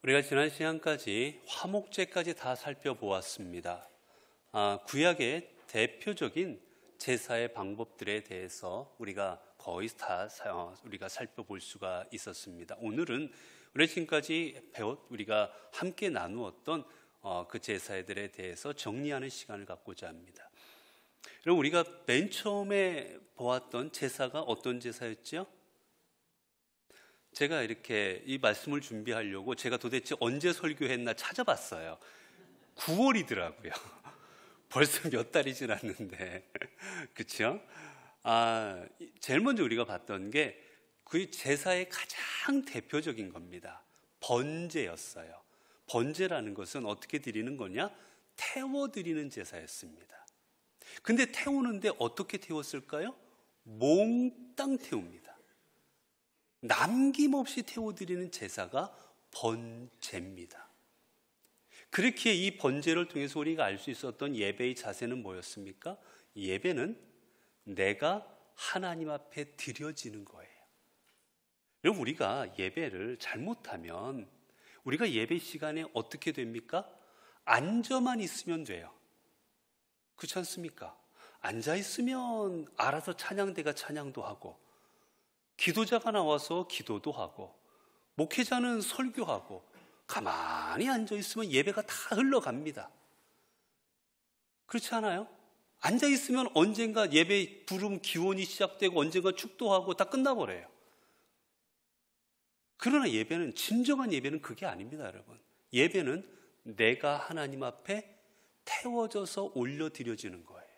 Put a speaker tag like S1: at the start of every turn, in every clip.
S1: 우리가 지난 시간까지 화목제까지 다 살펴보았습니다. 구약의 대표적인 제사의 방법들에 대해서 우리가 거의 다 우리가 살펴볼 수가 있었습니다. 오늘은 우리가 지금까지 우리가 함께 나누었던 그 제사들에 대해서 정리하는 시간을 갖고자 합니다. 여러분, 우리가 맨 처음에 보았던 제사가 어떤 제사였죠? 제가 이렇게 이 말씀을 준비하려고 제가 도대체 언제 설교했나 찾아봤어요. 9월이더라고요. 벌써 몇 달이 지났는데. 그렇죠? 제일 먼저 우리가 봤던 게 그 제사의 가장 대표적인 겁니다. 번제였어요. 번제라는 것은 어떻게 드리는 거냐? 태워드리는 제사였습니다. 근데 태우는데 어떻게 태웠을까요? 몽땅 태웁니다. 남김없이 태워드리는 제사가 번제입니다. 그렇게 이 번제를 통해서 우리가 알 수 있었던 예배의 자세는 뭐였습니까? 예배는 내가 하나님 앞에 드려지는 거예요. 여러분, 우리가 예배를 잘못하면 우리가 예배 시간에 어떻게 됩니까? 앉아만 있으면 돼요. 그렇지 않습니까? 앉아있으면 알아서 찬양대가 찬양도 하고, 기도자가 나와서 기도도 하고, 목회자는 설교하고, 가만히 앉아있으면 예배가 다 흘러갑니다. 그렇지 않아요? 앉아있으면 언젠가 예배 부름 기원이 시작되고 언젠가 축도하고 다 끝나버려요. 그러나 예배는, 진정한 예배는 그게 아닙니다, 여러분. 예배는 내가 하나님 앞에 태워져서 올려드려지는 거예요.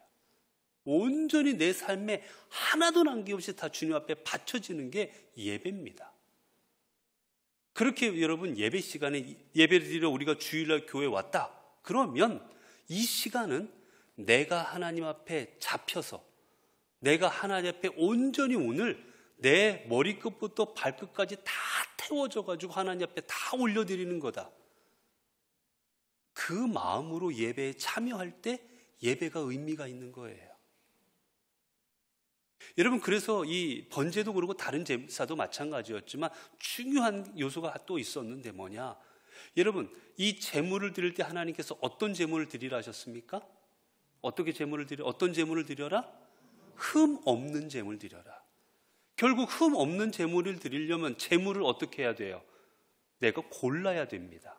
S1: 온전히 내 삶에 하나도 남김없이 다 주님 앞에 바쳐지는 게 예배입니다. 그렇게 여러분, 예배 시간에 예배를 드리러 우리가 주일날 교회에 왔다. 그러면 이 시간은 내가 하나님 앞에 잡혀서, 내가 하나님 앞에 온전히 오늘 내 머리끝부터 발끝까지 다 태워져가지고 하나님 앞에 다 올려드리는 거다. 그 마음으로 예배에 참여할 때 예배가 의미가 있는 거예요. 여러분, 그래서 이 번제도 그렇고 다른 제사도 마찬가지였지만 중요한 요소가 또 있었는데 뭐냐? 여러분, 이 제물을 드릴 때 하나님께서 어떤 제물을 드리라 하셨습니까? 어떤 제물을 드려라? 흠 없는 제물 드려라. 결국 흠 없는 제물을 드리려면 제물을 어떻게 해야 돼요? 내가 골라야 됩니다.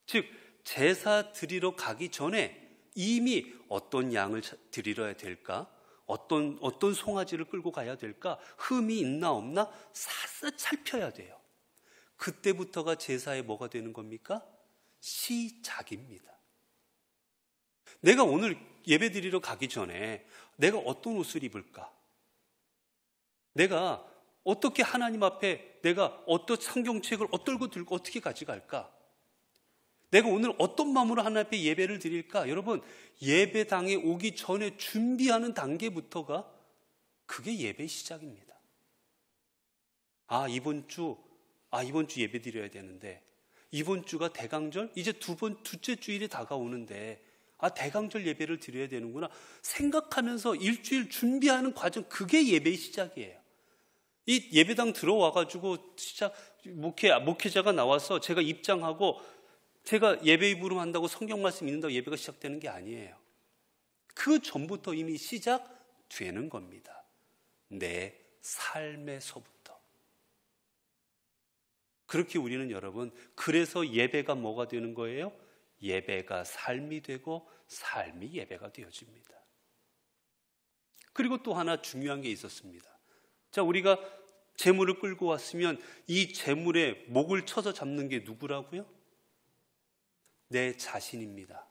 S1: 즉, 제사 드리러 가기 전에 이미 어떤 양을 드리러야 될까? 어떤 송아지를 끌고 가야 될까? 흠이 있나 없나? 샅샅 살펴야 돼요. 그때부터가 제사의 뭐가 되는 겁니까? 시작입니다. 내가 오늘 예배 드리러 가기 전에 내가 어떤 옷을 입을까? 내가 어떻게 하나님 앞에 내가 어떤 성경책을 어떨고 들고 어떻게 가져갈까? 내가 오늘 어떤 마음으로 하나님 앞에 예배를 드릴까? 여러분, 예배당에 오기 전에 준비하는 단계부터가 그게 예배의 시작입니다. 이번 주 예배 드려야 되는데, 이번 주가 대강절? 이제 둘째 주일이 다가오는데, 대강절 예배를 드려야 되는구나 생각하면서 일주일 준비하는 과정, 그게 예배의 시작이에요. 이 예배당 들어와가지고 목회자가 나와서 제가 입장하고 제가 예배 부름한다고 성경 말씀 읽는다고 예배가 시작되는 게 아니에요. 그 전부터 이미 시작되는 겁니다. 내 삶에서부터. 그렇게 우리는 여러분, 그래서 예배가 뭐가 되는 거예요? 예배가 삶이 되고 삶이 예배가 되어집니다. 그리고 또 하나 중요한 게 있었습니다. 자, 우리가 재물을 끌고 왔으면 이 재물의 목을 쳐서 잡는 게 누구라고요? 내 자신입니다.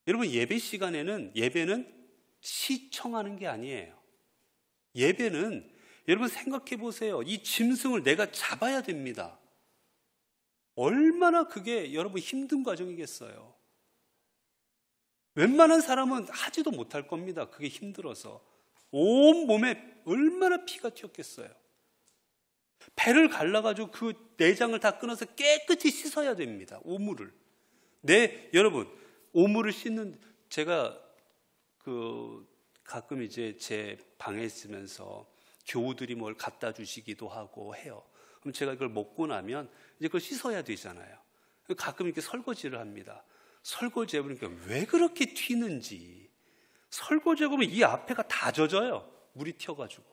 S1: 여러분, 예배 시간에는 예배는 시청하는 게 아니에요. 예배는 여러분 생각해 보세요. 이 짐승을 내가 잡아야 됩니다. 얼마나 그게 여러분 힘든 과정이겠어요. 웬만한 사람은 하지도 못할 겁니다. 그게 힘들어서. 온 몸에 얼마나 피가 튀었겠어요. 배를 갈라가지고 그 내장을 다 끊어서 깨끗이 씻어야 됩니다. 오물을. 여러분, 오물을 씻는, 제가 가끔 이제 제 방에 있으면서 교우들이 뭘 갖다 주시기도 하고 해요. 그럼 제가 이걸 먹고 나면 이제 그걸 씻어야 되잖아요. 가끔 이렇게 설거지를 합니다. 설거지 해보니까 왜 그렇게 튀는지. 설거지 해보면 이 앞에가 다 젖어요. 물이 튀어가지고.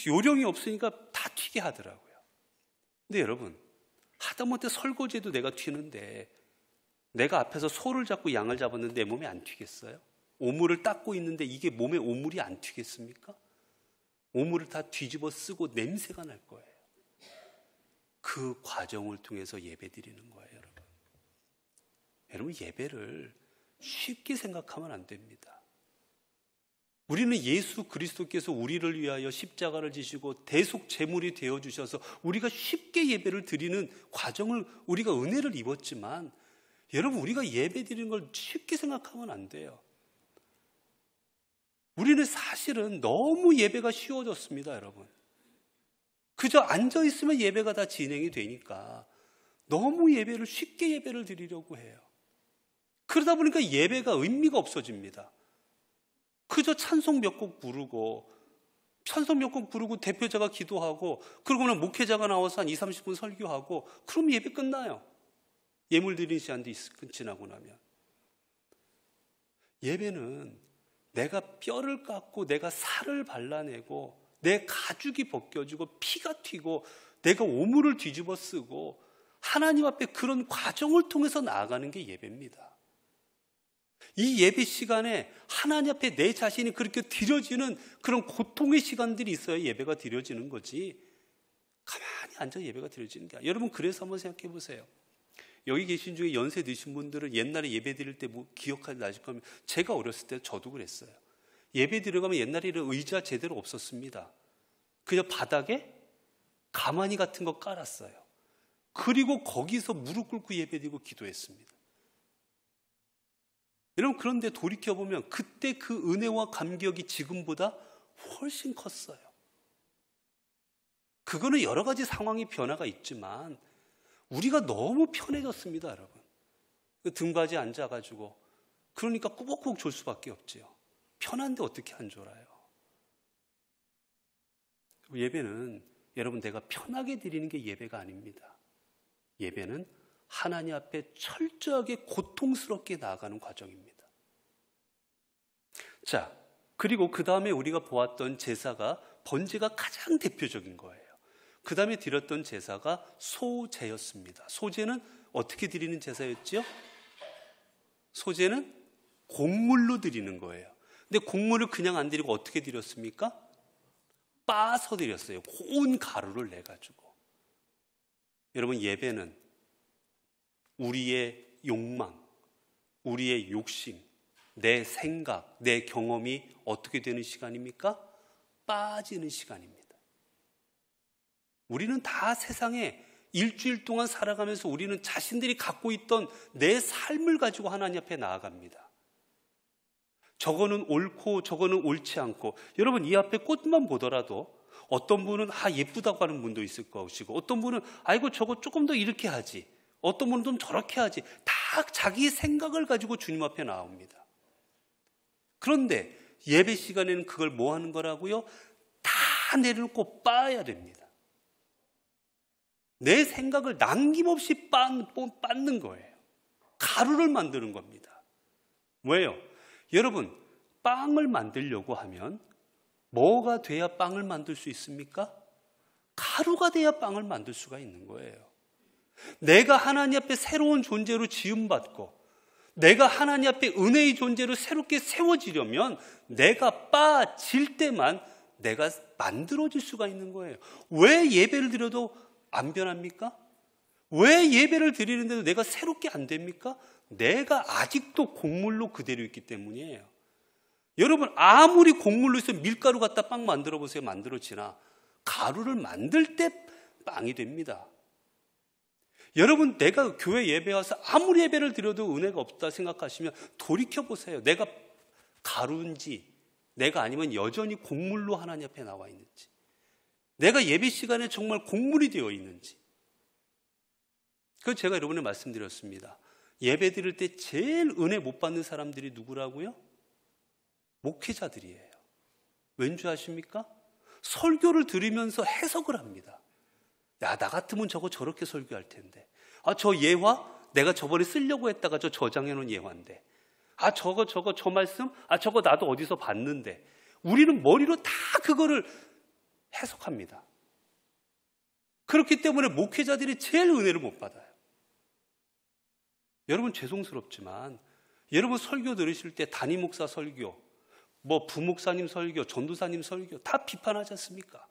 S1: 요령이 없으니까 다 튀게 하더라고요. 근데 여러분, 하다못해 설거지해도 내가 튀는데 내가 앞에서 소를 잡고 양을 잡았는데 내 몸에 안 튀겠어요? 오물을 닦고 있는데 이게 몸에 오물이 안 튀겠습니까? 오물을 다 뒤집어 쓰고 냄새가 날 거예요. 그 과정을 통해서 예배 드리는 거예요, 여러분. 여러분, 예배를 쉽게 생각하면 안 됩니다. 우리는 예수 그리스도께서 우리를 위하여 십자가를 지시고 대속 제물이 되어주셔서 우리가 쉽게 예배를 드리는 과정을 우리가 은혜를 입었지만 여러분, 우리가 예배 드리는 걸 쉽게 생각하면 안 돼요. 우리는 사실은 너무 예배가 쉬워졌습니다, 여러분. 그저 앉아있으면 예배가 다 진행이 되니까 너무 예배를 쉽게 예배를 드리려고 해요. 그러다 보니까 예배가 의미가 없어집니다. 그저 찬송 몇 곡 부르고 찬송 몇 곡 부르고 대표자가 기도하고 그러고는 목회자가 나와서 한 20-30분 설교하고 그럼 예배 끝나요. 예물 드리는 시간도 지나고 나면. 예배는 내가 뼈를 깎고 내가 살을 발라내고 내 가죽이 벗겨지고 피가 튀고 내가 오물을 뒤집어 쓰고 하나님 앞에 그런 과정을 통해서 나아가는 게 예배입니다. 이 예배 시간에 하나님 앞에 내 자신이 그렇게 드려지는 그런 고통의 시간들이 있어야 예배가 드려지는 거지 가만히 앉아 예배가 드려지는 게 아니에요. 여러분, 그래서 한번 생각해 보세요. 여기 계신 중에 연세 드신 분들은 옛날에 예배 드릴 때 뭐 기억하지 나실 거면 제가 어렸을 때 저도 그랬어요. 예배 들어가면 옛날에는 의자 제대로 없었습니다. 그냥 바닥에 가마니 같은 거 깔았어요. 그리고 거기서 무릎 꿇고 예배 드리고 기도했습니다. 여러분, 그런데 돌이켜보면 그때 그 은혜와 감격이 지금보다 훨씬 컸어요. 그거는 여러 가지 상황이 변화가 있지만 우리가 너무 편해졌습니다, 여러분. 등받이에 앉아가지고 그러니까 꾸벅꾸벅 졸 수밖에 없지요. 편한데 어떻게 안 졸아요? 예배는 여러분, 내가 편하게 드리는 게 예배가 아닙니다. 예배는 하나님 앞에 철저하게 고통스럽게 나아가는 과정입니다. 자, 그리고 그 다음에 우리가 보았던 제사가 번제가 가장 대표적인 거예요. 그 다음에 드렸던 제사가 소제였습니다. 소제는 어떻게 드리는 제사였지요? 소제는 곡물로 드리는 거예요. 근데 곡물을 그냥 안 드리고 어떻게 드렸습니까? 빻아서 드렸어요. 고운 가루를 내가지고. 여러분, 예배는 우리의 욕망, 우리의 욕심, 내 생각, 내 경험이 어떻게 되는 시간입니까? 빠지는 시간입니다. 우리는 다 세상에 일주일 동안 살아가면서 우리는 자신들이 갖고 있던 내 삶을 가지고 하나님 앞에 나아갑니다. 저거는 옳고 저거는 옳지 않고, 여러분, 이 앞에 꽃만 보더라도 어떤 분은 예쁘다고 하는 분도 있을 것이고, 어떤 분은 아이고 저거 조금 더 이렇게 하지, 어떤 분은 좀 저렇게 하지, 다 자기 생각을 가지고 주님 앞에 나옵니다. 그런데 예배 시간에는 그걸 뭐 하는 거라고요? 다 내려놓고 빻아야 됩니다. 내 생각을 남김없이 빻는 거예요. 가루를 만드는 겁니다. 왜요? 여러분, 빵을 만들려고 하면 뭐가 돼야 빵을 만들 수 있습니까? 가루가 돼야 빵을 만들 수가 있는 거예요. 내가 하나님 앞에 새로운 존재로 지음받고 내가 하나님 앞에 은혜의 존재로 새롭게 세워지려면 내가 빠질 때만 내가 만들어질 수가 있는 거예요. 왜 예배를 드려도 안 변합니까? 왜 예배를 드리는데도 내가 새롭게 안 됩니까? 내가 아직도 곡물로 그대로 있기 때문이에요. 여러분, 아무리 곡물로 있으면 밀가루 갖다 빵 만들어 보세요. 만들어지나? 가루를 만들 때 빵이 됩니다. 여러분, 내가 교회 예배 와서 아무리 예배를 드려도 은혜가 없다 생각하시면 돌이켜보세요. 내가 가루인지 내가 아니면 여전히 곡물로 하나님 앞에 나와 있는지, 내가 예배 시간에 정말 곡물이 되어 있는지. 그래서 제가 여러분에 말씀드렸습니다. 예배 드릴 때 제일 은혜 못 받는 사람들이 누구라고요? 목회자들이에요. 왠지 아십니까? 설교를 들으면서 해석을 합니다. 야, 나 같으면 저거 저렇게 설교할 텐데. 아, 저 예화? 내가 저번에 쓰려고 했다가 저 저장해 놓은 예화인데. 아, 저 말씀? 아, 저거 나도 어디서 봤는데. 우리는 머리로 다 그거를 해석합니다. 그렇기 때문에 목회자들이 제일 은혜를 못 받아요. 여러분, 죄송스럽지만 여러분 설교 들으실 때 담임 목사 설교, 뭐 부목사님 설교, 전도사님 설교 다 비판하지 않습니까?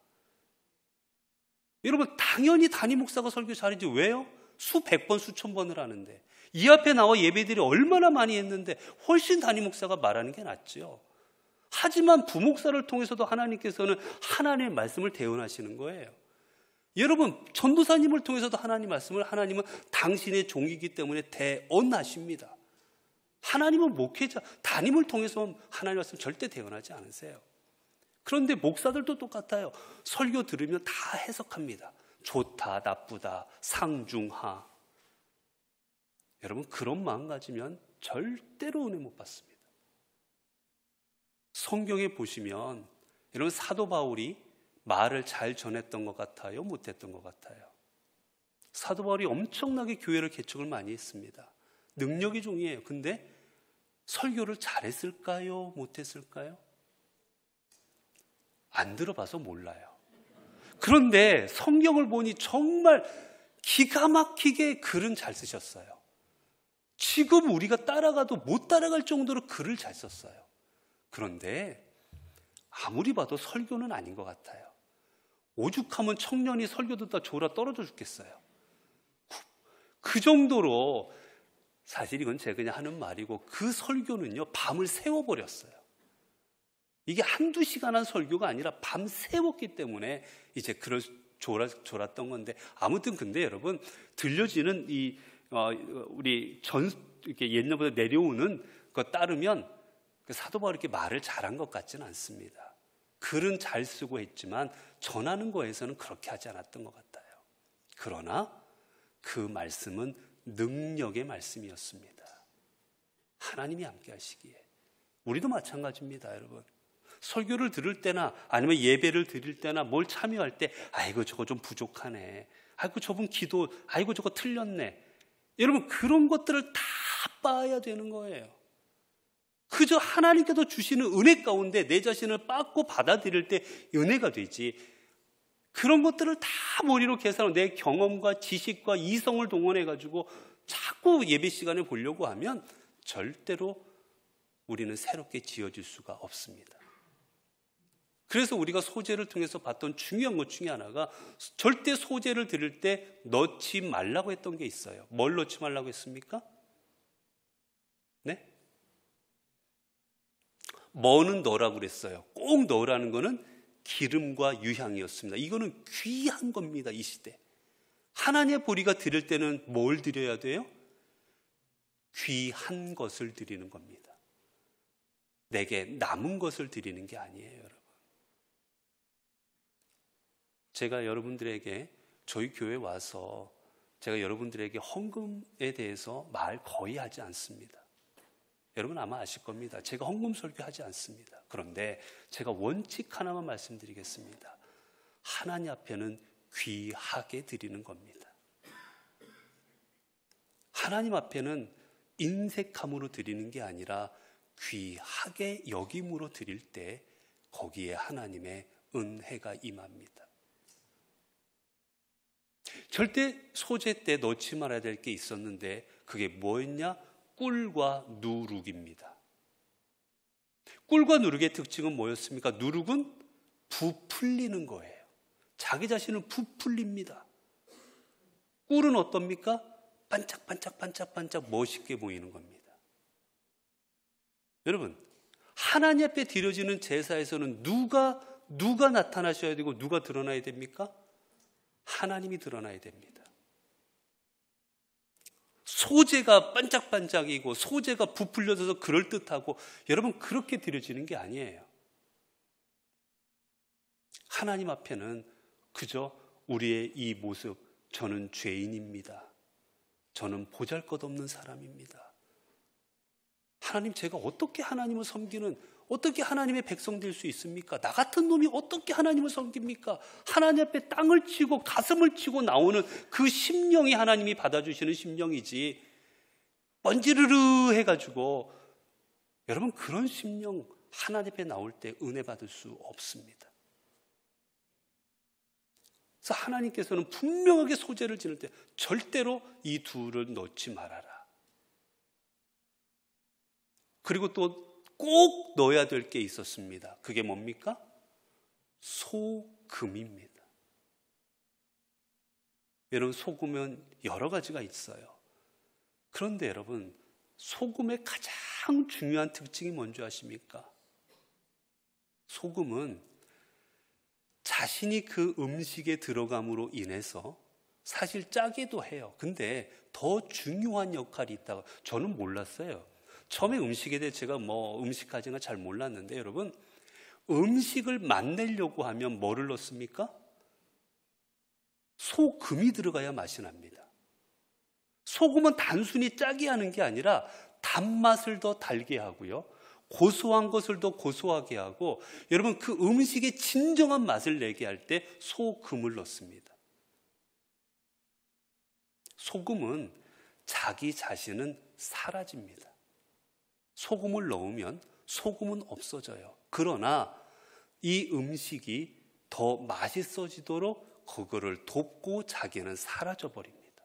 S1: 여러분, 당연히 담임 목사가 설교 잘하지. 왜요? 수백 번, 수천 번을 하는데. 이 앞에 나와 예배들이 얼마나 많이 했는데 훨씬 담임 목사가 말하는 게 낫죠. 하지만 부목사를 통해서도 하나님께서는 하나님의 말씀을 대언하시는 거예요. 여러분, 전도사님을 통해서도 하나님 말씀을 하나님은 당신의 종이기 때문에 대언하십니다. 하나님은 목회자, 담임을 통해서 하나님 말씀 절대 대언하지 않으세요. 그런데 목사들도 똑같아요. 설교 들으면 다 해석합니다. 좋다, 나쁘다, 상중하. 여러분, 그런 마음 가지면 절대로 은혜 못 받습니다. 성경에 보시면 여러분, 사도 바울이 말을 잘 전했던 것 같아요? 못했던 것 같아요? 사도 바울이 엄청나게 교회를 개척을 많이 했습니다. 능력의 종이에요. 근데 설교를 잘했을까요? 못했을까요? 안 들어봐서 몰라요. 그런데 성경을 보니 정말 기가 막히게 글은 잘 쓰셨어요. 지금 우리가 따라가도 못 따라갈 정도로 글을 잘 썼어요. 그런데 아무리 봐도 설교는 아닌 것 같아요. 오죽하면 청년이 설교 듣다 졸아 떨어져 죽겠어요. 그 정도로, 사실 이건 제가 그냥 하는 말이고, 그 설교는요 밤을 새워버렸어요. 이게 한두 시간 한 설교가 아니라 밤 새웠기 때문에 이제 그럴 졸았던 건데, 아무튼 근데 여러분, 들려지는 우리 이렇게 옛날보다 내려오는 것 따르면 사도 바울이 이렇게 말을 잘한 것 같지는 않습니다. 글은 잘 쓰고 했지만 전하는 거에서는 그렇게 하지 않았던 것 같아요. 그러나 그 말씀은 능력의 말씀이었습니다. 하나님이 함께 하시기에. 우리도 마찬가지입니다, 여러분. 설교를 들을 때나 아니면 예배를 드릴 때나 뭘 참여할 때, 아이고 저거 좀 부족하네, 아이고 저분 기도, 아이고 저거 틀렸네, 여러분 그런 것들을 다 봐야 되는 거예요. 그저 하나님께서 주시는 은혜 가운데 내 자신을 빻고 받아들일 때 은혜가 되지, 그런 것들을 다 머리로 계산하고 내 경험과 지식과 이성을 동원해가지고 자꾸 예배 시간에 보려고 하면 절대로 우리는 새롭게 지어질 수가 없습니다. 그래서 우리가 소재를 통해서 봤던 중요한 것 중에 하나가, 절대 소재를 들을 때 넣지 말라고 했던 게 있어요. 뭘 넣지 말라고 했습니까? 네? 뭐는 넣으라고 그랬어요. 꼭 넣으라는 거는 기름과 유향이었습니다. 이거는 귀한 겁니다, 이 시대. 하나님의 보리가 드릴 때는 뭘 드려야 돼요? 귀한 것을 드리는 겁니다. 내게 남은 것을 드리는 게 아니에요, 여러분. 제가 여러분들에게, 저희 교회 와서 제가 여러분들에게 헌금에 대해서 말 거의 하지 않습니다. 여러분 아마 아실 겁니다. 제가 헌금 설교하지 않습니다. 그런데 제가 원칙 하나만 말씀드리겠습니다. 하나님 앞에는 귀하게 드리는 겁니다. 하나님 앞에는 인색함으로 드리는 게 아니라 귀하게 여김으로 드릴 때 거기에 하나님의 은혜가 임합니다. 절대 소재 때 넣지 말아야 될 게 있었는데 그게 뭐였냐? 꿀과 누룩입니다. 꿀과 누룩의 특징은 뭐였습니까? 누룩은 부풀리는 거예요. 자기 자신을 부풀립니다. 꿀은 어떻습니까? 반짝반짝 멋있게 보이는 겁니다. 여러분, 하나님 앞에 드려지는 제사에서는 누가 나타나셔야 되고 누가 드러나야 됩니까? 하나님이 드러나야 됩니다. 소재가 반짝반짝이고 소재가 부풀려져서 그럴듯하고, 여러분 그렇게 드려지는 게 아니에요. 하나님 앞에는 그저 우리의 이 모습, 저는 죄인입니다, 저는 보잘것없는 사람입니다, 하나님 제가 어떻게 하나님을 섬기는 어떻게 하나님의 백성 될 수 있습니까? 나 같은 놈이 어떻게 하나님을 섬깁니까? 하나님 앞에 땅을 치고 가슴을 치고 나오는 그 심령이 하나님이 받아주시는 심령이지, 번지르르 해가지고, 여러분 그런 심령 하나님 앞에 나올 때 은혜 받을 수 없습니다. 그래서 하나님께서는 분명하게 소재를 지을 때 절대로 이 둘을 넣지 말아라. 그리고 또 꼭 넣어야 될 게 있었습니다. 그게 뭡니까? 소금입니다. 여러분, 소금은 여러 가지가 있어요. 그런데 여러분, 소금의 가장 중요한 특징이 뭔지 아십니까? 소금은 자신이 그 음식에 들어감으로 인해서 사실 짜기도 해요. 근데 더 중요한 역할이 있다고 저는 몰랐어요. 처음에 음식에 대해 제가 음식까지는 잘 몰랐는데, 여러분, 음식을 맛내려고 하면 뭐를 넣습니까? 소금이 들어가야 맛이 납니다. 소금은 단순히 짜게 하는 게 아니라 단맛을 더 달게 하고요, 고소한 것을 더 고소하게 하고, 여러분 그 음식의 진정한 맛을 내게 할 때 소금을 넣습니다. 소금은 자기 자신은 사라집니다. 소금을 넣으면 소금은 없어져요. 그러나 이 음식이 더 맛있어지도록 그거를 돕고 자기는 사라져버립니다.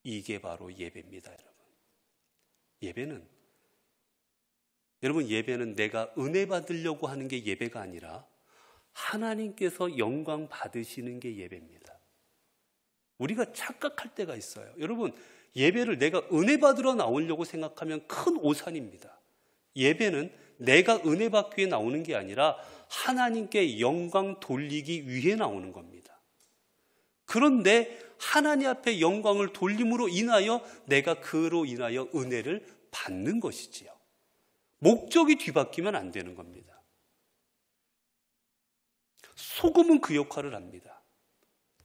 S1: 이게 바로 예배입니다, 여러분. 예배는 내가 은혜 받으려고 하는 게 예배가 아니라 하나님께서 영광 받으시는 게 예배입니다. 우리가 착각할 때가 있어요. 여러분, 예배를 내가 은혜 받으러 나오려고 생각하면 큰 오산입니다. 예배는 내가 은혜 받기 위해 나오는 게 아니라 하나님께 영광 돌리기 위해 나오는 겁니다. 그런데 하나님 앞에 영광을 돌림으로 인하여 내가 그로 인하여 은혜를 받는 것이지요. 목적이 뒤바뀌면 안 되는 겁니다. 소금은 그 역할을 합니다.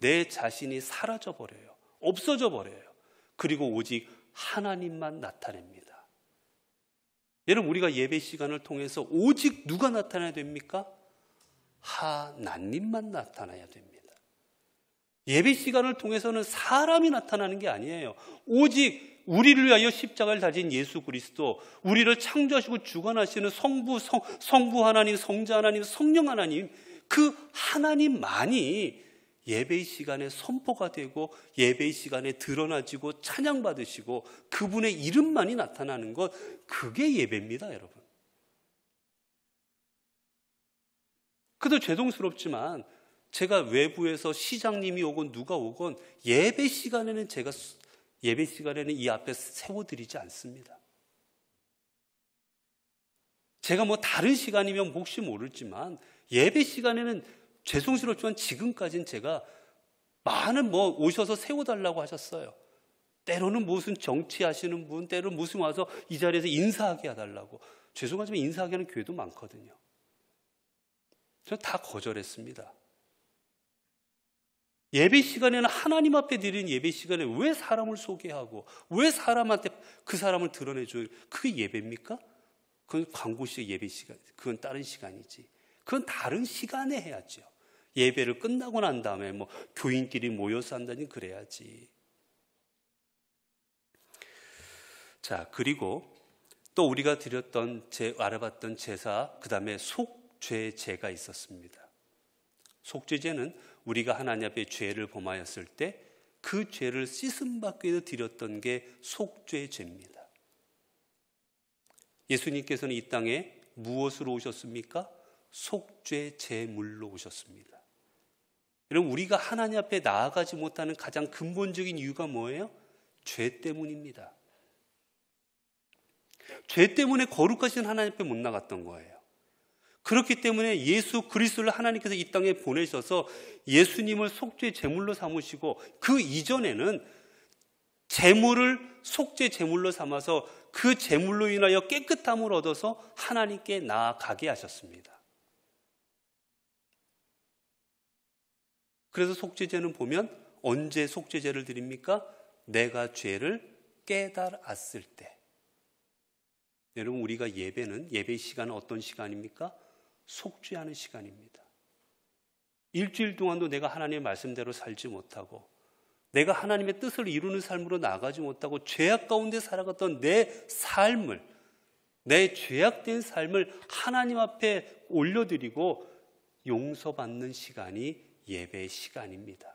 S1: 내 자신이 사라져버려요. 없어져 버려요. 그리고 오직 하나님만 나타냅니다. 여러분, 우리가 예배 시간을 통해서 오직 누가 나타나야 됩니까? 하나님만 나타나야 됩니다. 예배 시간을 통해서는 사람이 나타나는 게 아니에요. 오직 우리를 위하여 십자가를 다진 예수 그리스도, 우리를 창조하시고 주관하시는 성부 하나님, 성자 하나님, 성령 하나님, 그 하나님만이 예배 시간에 선포가 되고 예배 시간에 드러나지고 찬양받으시고 그분의 이름만이 나타나는 것, 그게 예배입니다, 여러분. 그래도 죄송스럽지만 제가 외부에서 시장님이 오건 누가 오건 예배 시간에는 이 앞에 세워드리지 않습니다. 제가 다른 시간이면 혹시 모르지만 예배 시간에는 죄송스럽지만 지금까지는 제가 많은 오셔서 세워달라고 하셨어요. 때로는 무슨 정치하시는 분, 때로는 무슨 와서 이 자리에서 인사하게 해달라고. 죄송하지만 인사하게 하는 교회도 많거든요. 저는 다 거절했습니다. 예배 시간에는 하나님 앞에 드리는 예배 시간에 왜 사람을 소개하고 왜 사람한테 그 사람을 드러내줘요? 그게 예배입니까? 그건 광고식 예배 시간, 그건 다른 시간이지. 그건 다른 시간에 해야죠. 예배를 끝나고 난 다음에 교인끼리 모여서 한다니 그래야지. 자, 그리고 또 우리가 알아봤던 제사, 그 다음에 속죄제가 있었습니다. 속죄제는 우리가 하나님 앞에 죄를 범하였을 때 그 죄를 씻음받기 위해서 드렸던 게 속죄제입니다. 예수님께서는 이 땅에 무엇으로 오셨습니까? 속죄제물로 오셨습니다. 여러분, 우리가 하나님 앞에 나아가지 못하는 가장 근본적인 이유가 뭐예요? 죄 때문입니다. 죄 때문에 거룩하신 하나님 앞에 못 나갔던 거예요. 그렇기 때문에 예수 그리스도를 하나님께서 이 땅에 보내셔서 예수님을 속죄 제물로 삼으시고, 그 이전에는 제물을 속죄 제물로 삼아서 그 제물로 인하여 깨끗함을 얻어서 하나님께 나아가게 하셨습니다. 그래서 속죄제는 보면 언제 속죄제를 드립니까? 내가 죄를 깨달았을 때. 여러분, 우리가 예배 시간은 어떤 시간입니까? 속죄하는 시간입니다. 일주일 동안도 내가 하나님의 말씀대로 살지 못하고 내가 하나님의 뜻을 이루는 삶으로 나아가지 못하고 죄악 가운데 살아갔던 내 삶을, 내 죄악된 삶을 하나님 앞에 올려드리고 용서받는 시간이 예배의 시간입니다.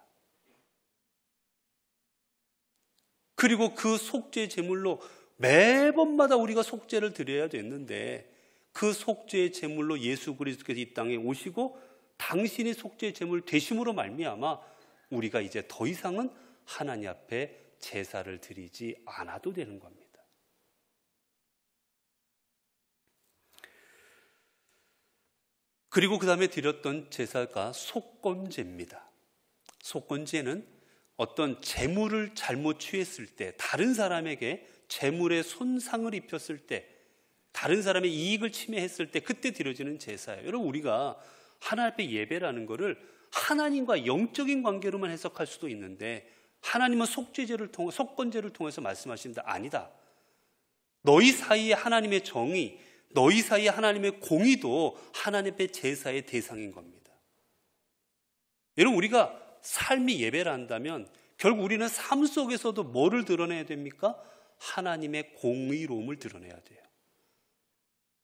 S1: 그리고 그 속죄 제물로 매번마다 우리가 속죄를 드려야 됐는데 그 속죄의 제물로 예수 그리스도께서 이 땅에 오시고 당신이 속죄의 제물 되심으로 말미암아 우리가 이제 더 이상은 하나님 앞에 제사를 드리지 않아도 되는 겁니다. 그리고 그 다음에 드렸던 제사가 속건제입니다. 속건제는 어떤 재물을 잘못 취했을 때, 다른 사람에게 재물에 손상을 입혔을 때, 다른 사람의 이익을 침해했을 때 그때 드려지는 제사예요. 여러분, 우리가 하나님 앞에 예배라는 것을 하나님과 영적인 관계로만 해석할 수도 있는데 하나님은 속건제를 통해서 말씀하십니다. 아니다. 너희 사이에 하나님의 정의, 너희 사이에 하나님의 공의도 하나님의 제사의 대상인 겁니다. 여러분, 우리가 삶이 예배를 한다면 결국 우리는 삶 속에서도 뭐를 드러내야 됩니까? 하나님의 공의로움을 드러내야 돼요.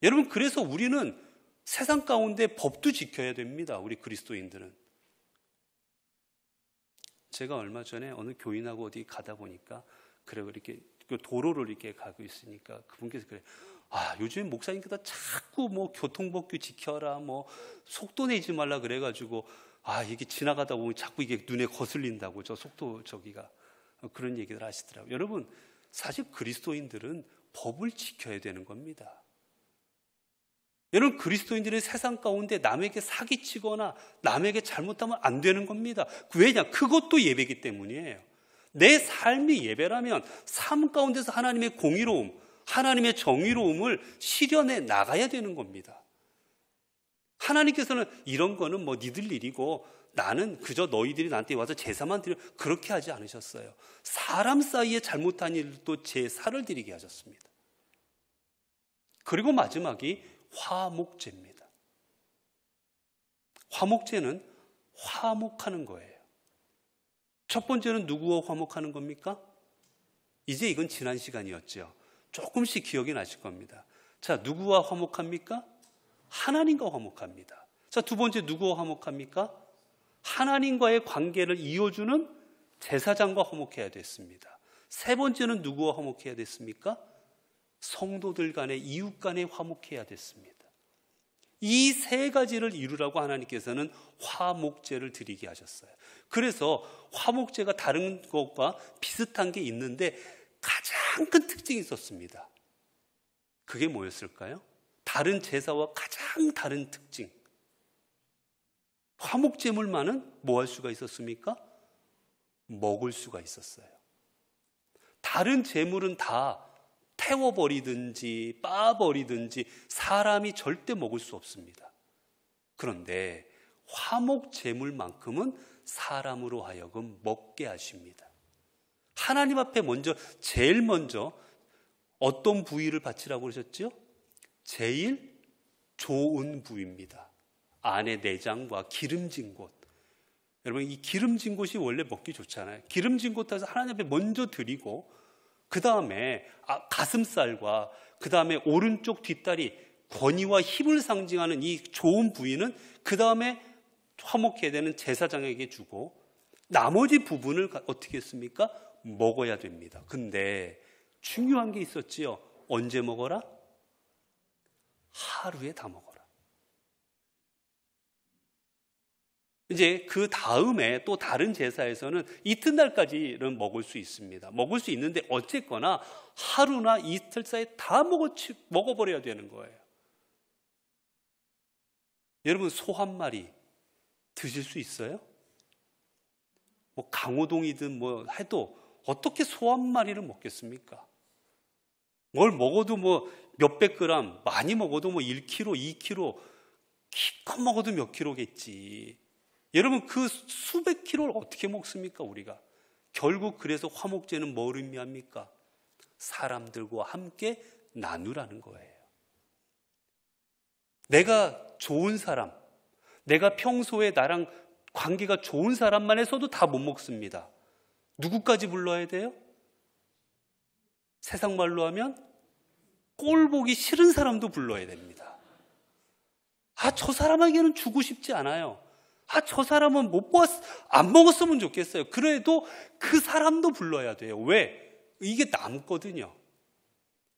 S1: 여러분, 그래서 우리는 세상 가운데 법도 지켜야 됩니다. 우리 그리스도인들은. 제가 얼마 전에 어느 교인하고 어디 가다 보니까 이렇게 도로를 이렇게 가고 있으니까 그분께서 그래. 요즘 목사님께서 자꾸 뭐 교통법규 지켜라, 뭐 속도 내지 말라 그래가지고 이게 지나가다 보면 자꾸 이게 눈에 거슬린다고 저 속도 저기가 그런 얘기를 하시더라고요. 여러분, 사실 그리스도인들은 법을 지켜야 되는 겁니다. 여러분, 그리스도인들의 세상 가운데 남에게 사기치거나 남에게 잘못하면 안 되는 겁니다. 왜냐? 그것도 예배이기 때문이에요. 내 삶이 예배라면 삶 가운데서 하나님의 공의로움, 하나님의 정의로움을 실현해 나가야 되는 겁니다. 하나님께서는 이런 거는 뭐 니들 일이고 나는 그저 너희들이 나한테 와서 제사만 드려, 그렇게 하지 않으셨어요. 사람 사이에 잘못한 일도 제사를 드리게 하셨습니다. 그리고 마지막이 화목제입니다. 화목제는 화목하는 거예요. 첫 번째는 누구와 화목하는 겁니까? 이제 이건 지난 시간이었죠. 조금씩 기억이 나실 겁니다. 자, 누구와 화목합니까? 하나님과 화목합니다. 자, 두 번째 누구와 화목합니까? 하나님과의 관계를 이어주는 제사장과 화목해야 됐습니다. 세 번째는 누구와 화목해야 됐습니까? 성도들 간에, 이웃 간에 화목해야 됐습니다. 이 세 가지를 이루라고 하나님께서는 화목제를 드리게 하셨어요. 그래서 화목제가 다른 것과 비슷한 게 있는데 가장 큰 특징이 있었습니다. 그게 뭐였을까요? 다른 제사와 가장 다른 특징. 화목제물만은 뭐 할 수가 있었습니까? 먹을 수가 있었어요. 다른 제물은 다 태워버리든지 빻아버리든지 사람이 절대 먹을 수 없습니다. 그런데 화목제물만큼은 사람으로 하여금 먹게 하십니다. 하나님 앞에 제일 먼저 어떤 부위를 바치라고 그러셨죠? 제일 좋은 부위입니다. 안에 내장과 기름진 곳. 여러분, 이 기름진 곳이 원래 먹기 좋잖아요. 기름진 곳에서 하나님 앞에 먼저 드리고 그 다음에 가슴살과 그 다음에 오른쪽 뒷다리, 권위와 힘을 상징하는 이 좋은 부위는 그 다음에 화목해야 되는 제사장에게 주고 나머지 부분을 어떻게 했습니까? 먹어야 됩니다. 근데 중요한 게 있었지요. 언제 먹어라? 하루에 다 먹어라. 이제 그 다음에 또 다른 제사에서는 이튿날까지는 먹을 수 있습니다. 먹을 수 있는데 어쨌거나 하루나 이틀 사이에 다 먹어버려야 되는 거예요. 여러분, 소 한 마리 드실 수 있어요? 뭐 강호동이든 뭐 해도 어떻게 소 한 마리를 먹겠습니까? 뭘 먹어도 뭐 몇백 그램, 많이 먹어도 뭐 1kg, 2kg, 기껏 먹어도 몇 킬로겠지. 여러분, 그 수백 킬로를 어떻게 먹습니까, 우리가? 결국 그래서 화목제는 뭘 의미합니까? 사람들과 함께 나누라는 거예요. 내가 좋은 사람, 내가 평소에 나랑 관계가 좋은 사람만 해서도 다 못 먹습니다. 누구까지 불러야 돼요? 세상 말로 하면 꼴 보기 싫은 사람도 불러야 됩니다. 저 사람에게는 주고 싶지 않아요. 저 사람은 안 먹었으면 좋겠어요. 그래도 그 사람도 불러야 돼요. 왜? 이게 남거든요.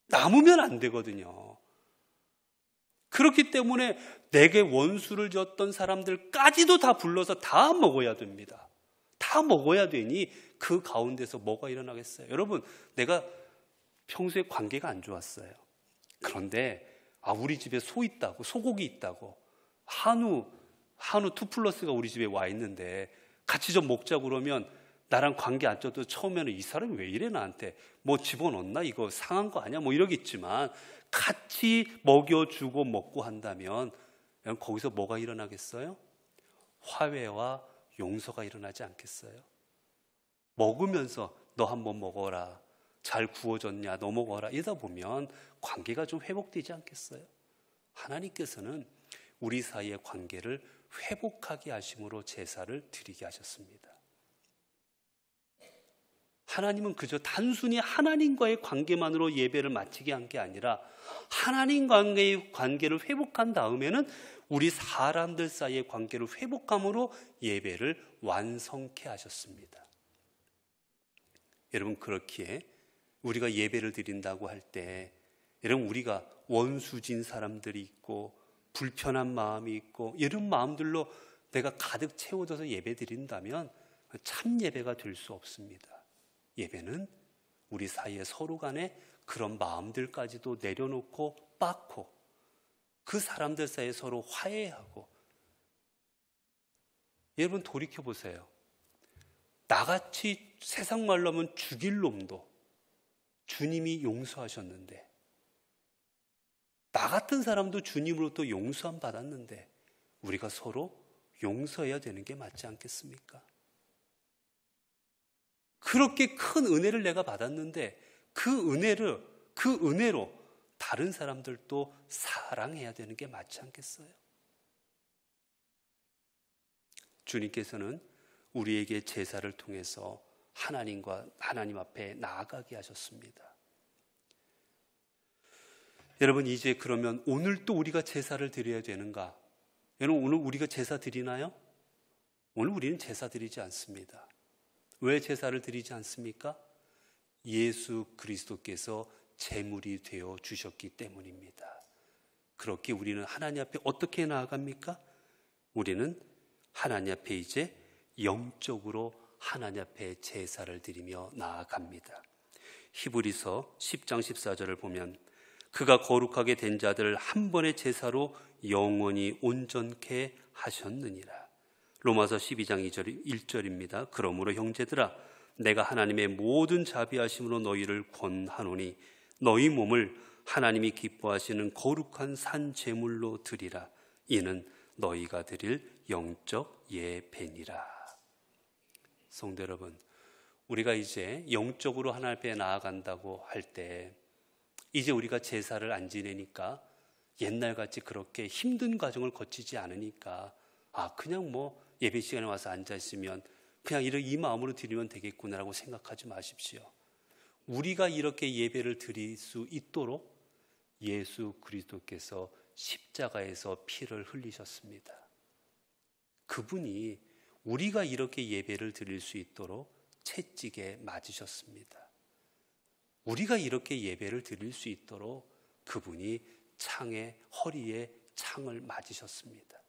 S1: 남으면 안 되거든요. 그렇기 때문에 내게 원수를 졌던 사람들까지도 다 불러서 다 먹어야 됩니다. 다 먹어야 되니 그 가운데서 뭐가 일어나겠어요? 여러분, 내가 평소에 관계가 안 좋았어요. 그런데 우리 집에 소 있다고, 소고기 있다고, 한우 2+가 우리 집에 와 있는데 같이 좀 먹자고 그러면 나랑 관계 안 쪄도 처음에는 이 사람이 왜 이래 나한테 뭐 집어넣었나? 이거 상한 거 아니야? 뭐 이러겠지만 같이 먹여주고 먹고 한다면 거기서 뭐가 일어나겠어요? 화해와 용서가 일어나지 않겠어요? 먹으면서 너 한번 먹어라, 잘 구워졌냐, 너 먹어라, 이러다 보면 관계가 좀 회복되지 않겠어요? 하나님께서는 우리 사이의 관계를 회복하게 하심으로 제사를 드리게 하셨습니다. 하나님은 그저 단순히 하나님과의 관계만으로 예배를 마치게 한 게 아니라 하나님과의 관계를 회복한 다음에는 우리 사람들 사이의 관계를 회복함으로 예배를 완성케 하셨습니다. 여러분, 그렇기에 우리가 예배를 드린다고 할 때 여러분, 우리가 원수진 사람들이 있고 불편한 마음이 있고 이런 마음들로 내가 가득 채워져서 예배 드린다면 참 예배가 될 수 없습니다. 예배는 우리 사이에 서로 간에 그런 마음들까지도 내려놓고 빻고 그 사람들 사이에 서로 화해하고. 여러분, 돌이켜보세요. 나같이 세상 말로 하면 죽일 놈도 주님이 용서하셨는데, 나 같은 사람도 주님으로부터 용서함 받았는데 우리가 서로 용서해야 되는 게 맞지 않겠습니까? 그렇게 큰 은혜를 내가 받았는데 그 은혜로 다른 사람들도 사랑해야 되는 게 맞지 않겠어요? 주님께서는 우리에게 제사를 통해서 하나님 앞에 나아가게 하셨습니다. 여러분, 이제 그러면 오늘 또 우리가 제사를 드려야 되는가? 여러분, 오늘 우리가 제사 드리나요? 오늘 우리는 제사 드리지 않습니다. 왜 제사를 드리지 않습니까? 예수 그리스도께서 제물이 되어 주셨기 때문입니다. 그렇게 우리는 하나님 앞에 어떻게 나아갑니까? 우리는 하나님 앞에 이제 영적으로 하나님 앞에 제사를 드리며 나아갑니다. 히브리서 10장 14절을 보면 그가 거룩하게 된 자들을 한 번의 제사로 영원히 온전케 하셨느니라. 로마서 12장 1절입니다. 그러므로 형제들아, 내가 하나님의 모든 자비하심으로 너희를 권하노니 너희 몸을 하나님이 기뻐하시는 거룩한 산 제물로 드리라. 이는 너희가 드릴 영적 예배니라. 성도 여러분, 우리가 이제 영적으로 하나님 앞에 나아간다고 할 때 이제 우리가 제사를 안 지내니까 옛날같이 그렇게 힘든 과정을 거치지 않으니까 그냥 뭐 예배 시간에 와서 앉아있으면 그냥 이 마음으로 드리면 되겠구나라고 생각하지 마십시오. 우리가 이렇게 예배를 드릴 수 있도록 예수 그리스도께서 십자가에서 피를 흘리셨습니다. 그분이 우리가 이렇게 예배를 드릴 수 있도록 채찍에 맞으셨습니다. 우리가 이렇게 예배를 드릴 수 있도록 그분이 허리에 창을 맞으셨습니다.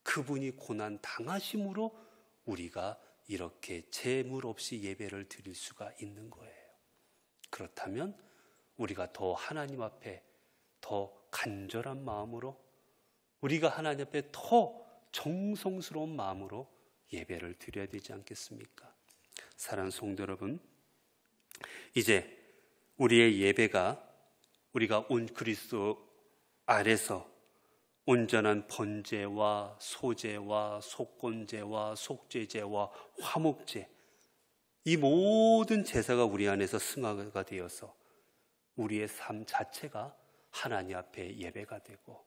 S1: 그분이 고난 당하심으로 우리가 이렇게 제물 없이 예배를 드릴 수가 있는 거예요. 그렇다면 우리가 더 하나님 앞에 더 간절한 마음으로, 우리가 하나님 앞에 더 정성스러운 마음으로 예배를 드려야 되지 않겠습니까? 사랑하는 성도 여러분, 이제 우리의 예배가 우리가 온 그리스도 아래서 온전한 번제와 소제와 속건제와 속죄제와 화목제, 이 모든 제사가 우리 안에서 승화가 되어서 우리의 삶 자체가 하나님 앞에 예배가 되고,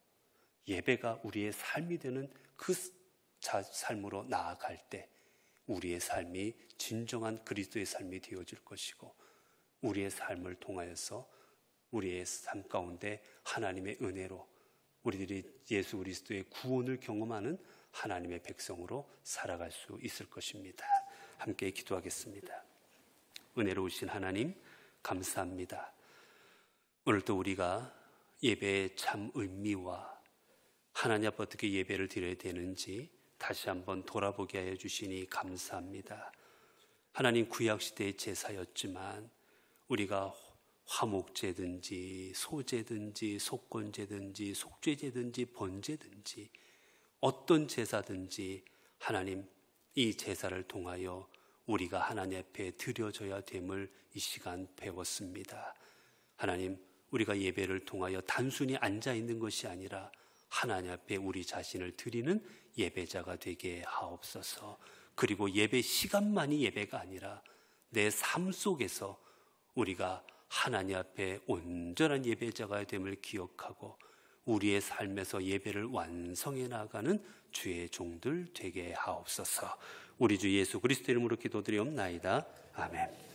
S1: 예배가 우리의 삶이 되는 그 삶으로 나아갈 때 우리의 삶이 진정한 그리스도의 삶이 되어질 것이고, 우리의 삶을 통하여서 우리의 삶 가운데 하나님의 은혜로 우리들이 예수 그리스도의 구원을 경험하는 하나님의 백성으로 살아갈 수 있을 것입니다. 함께 기도하겠습니다. 은혜로우신 하나님, 감사합니다. 오늘도 우리가 예배의 참 의미와 하나님 앞에 어떻게 예배를 드려야 되는지 다시 한번 돌아보게 하여 주시니 감사합니다. 하나님, 구약시대의 제사였지만 우리가 화목제든지 소제든지 속건제든지 속죄제든지 번제든지 어떤 제사든지 하나님, 이 제사를 통하여 우리가 하나님 앞에 드려져야 됨을 이 시간 배웠습니다. 하나님, 우리가 예배를 통하여 단순히 앉아있는 것이 아니라 하나님 앞에 우리 자신을 드리는 예배자가 되게 하옵소서. 그리고 예배 시간만이 예배가 아니라 내 삶 속에서 우리가 하나님 앞에 온전한 예배자가 됨을 기억하고 우리의 삶에서 예배를 완성해 나가는 주의 종들 되게 하옵소서. 우리 주 예수 그리스도 이름으로 기도드리옵나이다. 아멘.